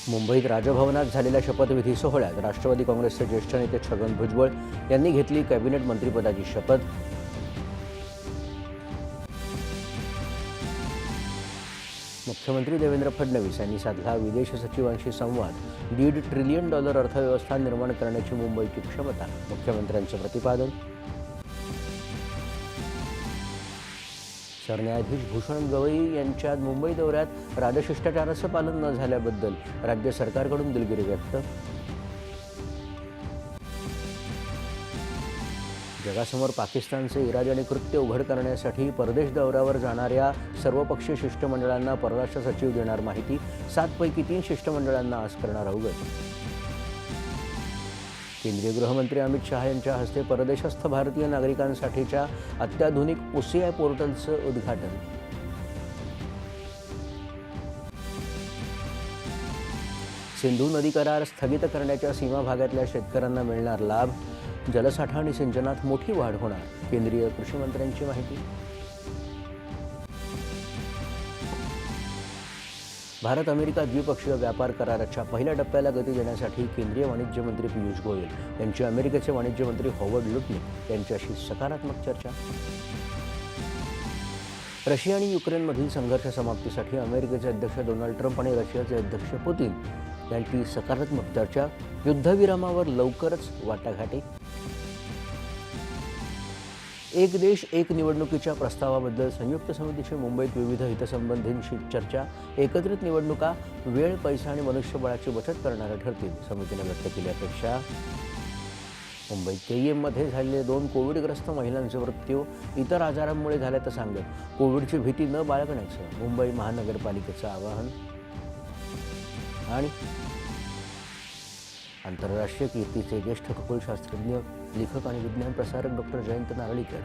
मुंबईत राजभवनात झालेल्या शपथविधी सोहळ्यात राष्ट्रवादी काँग्रेसचे ज्येष्ठ नेते छगन भुजबळ यांनी घेतली कॅबिनेट मंत्रिपदाची शपथ। मुख्यमंत्री देवेंद्र फडणवीस यांनी साधला विदेश सचिवांशी संवाद। $1.5 ट्रिलियन अर्थव्यवस्था निर्माण करण्याची मुंबईची क्षमता, मुख्यमंत्र्यांचं प्रतिपादन। सरन्यायाधीश भूषण गवई यांच्या मुंबई दौऱ्यात राजशिष्टाचाराचं पालन न झाल्याबद्दल राज्य सरकारकडून दिलगिरी व्यक्त। जगासमोर पाकिस्तानचे इराणी कृत्य उघड करण्यासाठी परदेश दौऱ्यावर जाणाऱ्या सर्वपक्षीय शिष्टमंडळांना परराष्ट्र सचिव देणार माहिती। 7 पैकी 3 शिष्टमंडळांना आज करणार अवगत। केंद्रीय गृहमंत्री अमित शहा यांच्या हस्ते परदेशस्थ भारतीय नागरिकांसाठीच्या अत्याधुनिक OCI पोर्टलचं उद्घाटन। सिंधू नदी करार स्थगित करण्याच्या सीमा भागातल्या शेतकऱ्यांना मिळणार लाभ। जलसाठा आणि सिंचनात मोठी वाढ होणार, केंद्रीय कृषी मंत्र्यांची माहिती। भारत अमेरिका द्विपक्षीय व्यापार कराराच्या पहिल्या टप्प्याला गती देण्यासाठी केंद्रीय वाणिज्य मंत्री पियुष गोयल यांची अमेरिकेचे वाणिज्य मंत्री हॉवर्ड लुटनिक यांच्याशी सकारात्मक चर्चा। रशिया आणि युक्रेनमधील संघर्ष समाप्तीसाठी अमेरिकेचे अध्यक्ष डोनाल्ड ट्रम्प आणि रशियाचे अध्यक्ष पुतिन यांची सकारात्मक चर्चा। युद्धविरामावर लवकरच वाटाघाटी। एक देश एक निवडणुकीच्या प्रस्तावाबद्दल संयुक्त समितीची मुंबईत विविध हितसंबंधींशी चर्चा। एकत्रित निवडणुका वेळ, पैसा आणि मनुष्यबळाची बचत करणाऱ्या ठरतील, समितीने व्यक्त केली अपेक्षा। मुंबईत KEMमध्ये झालेले 2 कोविडग्रस्त महिलांचे मृत्यू इतर आजारांमुळे झाल्याचं सांगत कोविडची भीती न बाळगण्याचं मुंबई महानगरपालिकेचं आवाहन। आणि आंतरराष्ट्रीय कीर्तीचे ज्येष्ठ खगोलशास्त्रज्ञ, लेखक आणि विज्ञान प्रसारक डॉक्टर जयंत नारळीकर